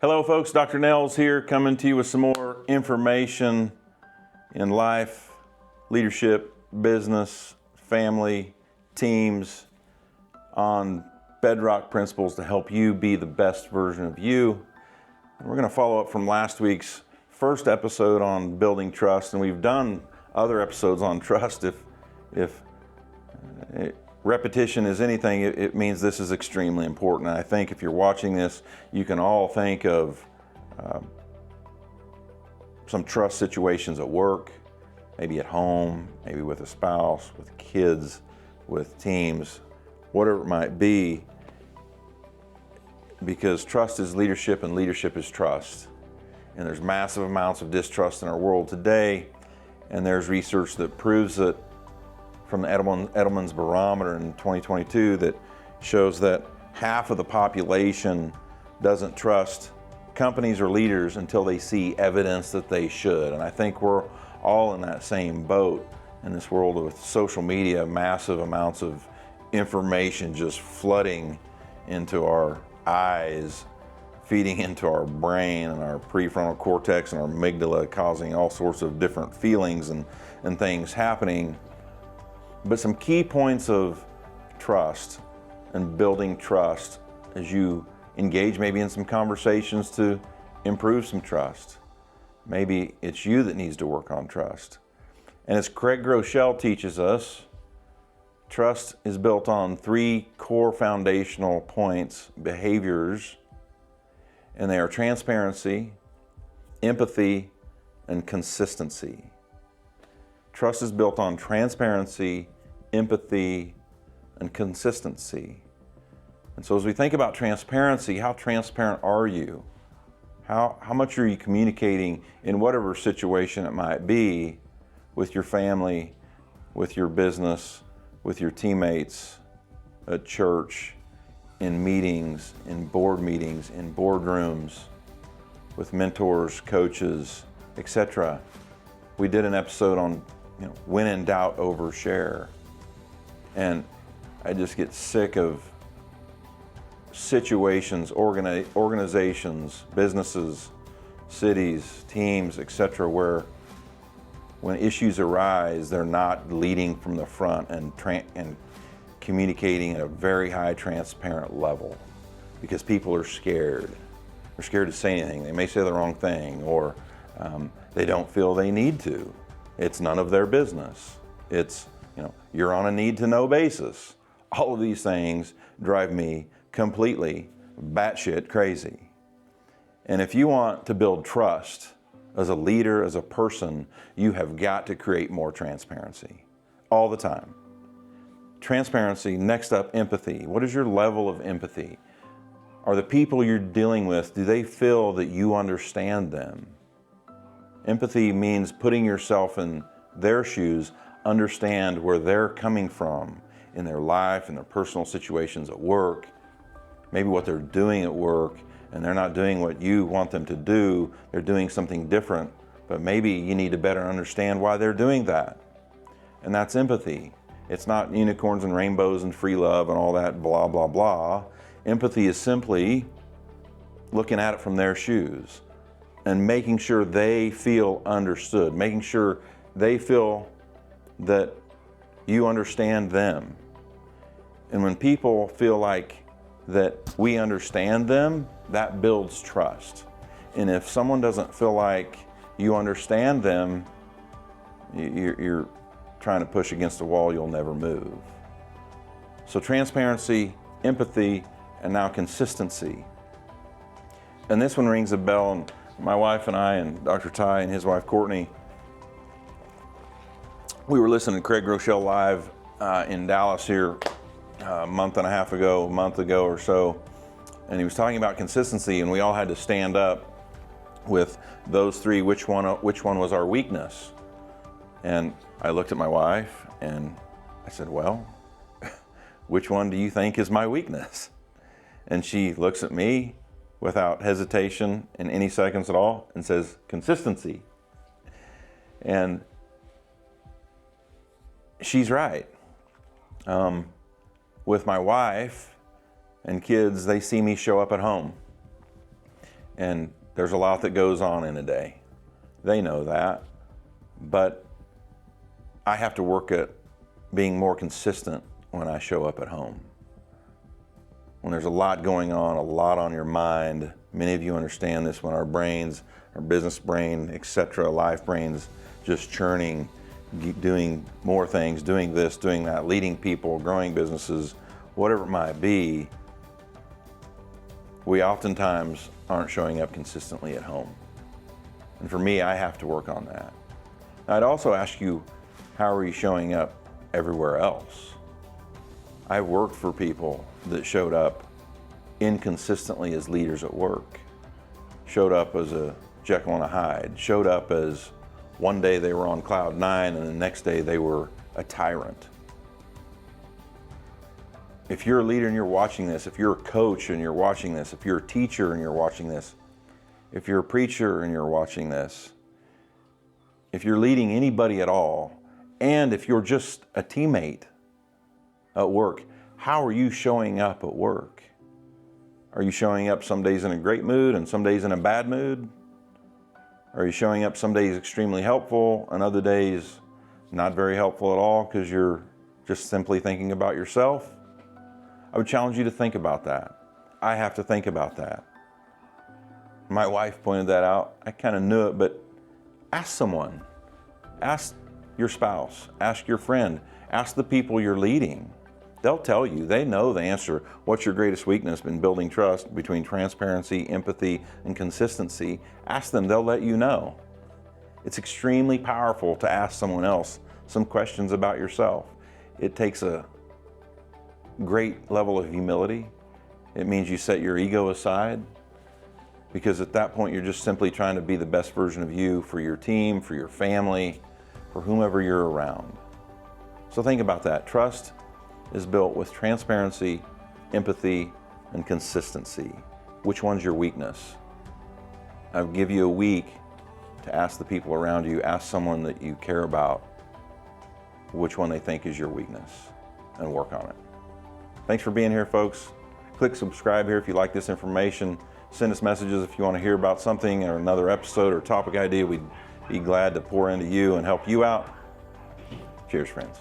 Hello folks, Dr. Nels here, coming to you with some more information in life, leadership, business, family, teams, on bedrock principles to help you be the best version of you. And we're going to follow up from last week's first episode on building trust, and we've done other episodes on trust. If repetition is anything, it means this is extremely important. And I think if you're watching this, you can all think of some trust situations at work, maybe at home, maybe with a spouse, with kids, with teams, whatever it might be, because trust is leadership and leadership is trust. And there's massive amounts of distrust in our world today, and there's research that proves it from the Edelman's Barometer in 2022 that shows that half of the population doesn't trust companies or leaders until they see evidence that they should. And I think we're all in that same boat in this world with social media, massive amounts of information just flooding into our eyes, feeding into our brain and our prefrontal cortex and our amygdala, causing all sorts of different feelings and things happening. But some key points of trust and building trust as you engage maybe in some conversations to improve some trust. Maybe it's you that needs to work on trust. And as Craig Groeschel teaches us, trust is built on three core foundational points, behaviors, and they are transparency, empathy, and consistency. Trust is built on transparency, empathy, and consistency. And so as we think about transparency, how transparent are you? How much are you communicating in whatever situation it might be with your family, with your business, with your teammates, at church, in meetings, in boardrooms, with mentors, coaches, etc. We did an episode on when in doubt, overshare. And I just get sick of situations, organizations, businesses, cities, teams, etc., where when issues arise, they're not leading from the front and communicating at a very high transparent level because people are scared. They're scared to say anything. They may say the wrong thing, or they don't feel they need to. It's none of their business. It's, you're on a need-to-know basis. All of these things drive me completely batshit crazy. And if you want to build trust as a leader, as a person, you have got to create more transparency all the time. Transparency. Next up, empathy. What is your level of empathy? Are the people you're dealing with, do they feel that you understand them? Empathy means putting yourself in their shoes, understand where they're coming from in their life, in their personal situations at work, maybe what they're doing at work, and they're not doing what you want them to do, they're doing something different, but maybe you need to better understand why they're doing that. And that's empathy. It's not unicorns and rainbows and free love and all that blah, blah, blah. Empathy is simply looking at it from their shoes and making sure they feel understood, making sure they feel that you understand them. And when people feel like that we understand them, that builds trust. And if someone doesn't feel like you understand them, you're trying to push against a wall, you'll never move. So transparency, empathy, and now consistency. And this one rings a bell, and my wife and I and Dr. Ty and his wife Courtney, we were listening to Craig Groeschel live in Dallas here a month ago or so, and he was talking about consistency, and we all had to stand up with those three, which one was our weakness. And I looked at my wife and I said, well, which one do you think is my weakness? And she looks at me without hesitation in any seconds at all and says, consistency. And she's right. With my wife and kids, they see me show up at home. And there's a lot that goes on in a day. They know that. But I have to work at being more consistent when I show up at home. When there's a lot going on, a lot on your mind, many of you understand this when our brains, our business brain, etc., life brains just churning, doing more things, doing this, doing that, leading people, growing businesses, whatever it might be, we oftentimes aren't showing up consistently at home. And for me, I have to work on that. I'd also ask you, how are you showing up everywhere else? I've worked for people that showed up inconsistently as leaders at work, showed up as a Jekyll and a Hyde, showed up as one day they were on cloud nine and the next day they were a tyrant. If you're a leader and you're watching this, if you're a coach and you're watching this, if you're a teacher and you're watching this, if you're a preacher and you're watching this, if you're leading anybody at all, and if you're just a teammate at work, how are you showing up at work? Are you showing up some days in a great mood and some days in a bad mood? Are you showing up some days extremely helpful and other days not very helpful at all because you're just simply thinking about yourself? I would challenge you to think about that. I have to think about that. My wife pointed that out. I kind of knew it, but ask someone. Ask your spouse. Ask your friend. Ask the people you're leading. They'll tell you. They know the answer. What's your greatest weakness in building trust between transparency, empathy, and consistency? Ask them. They'll let you know. It's extremely powerful to ask someone else some questions about yourself. It takes a great level of humility. It means you set your ego aside, because at that point you're just simply trying to be the best version of you for your team, for your family, for whomever you're around. So think about that. Trust is built with transparency, empathy, and consistency. Which one's your weakness? I'll give you a week to ask the people around you, ask someone that you care about, which one they think is your weakness, and work on it. Thanks for being here, folks. Click subscribe here if you like this information. Send us messages if you want to hear about something or another episode or topic idea. We'd be glad to pour into you and help you out. Cheers, friends.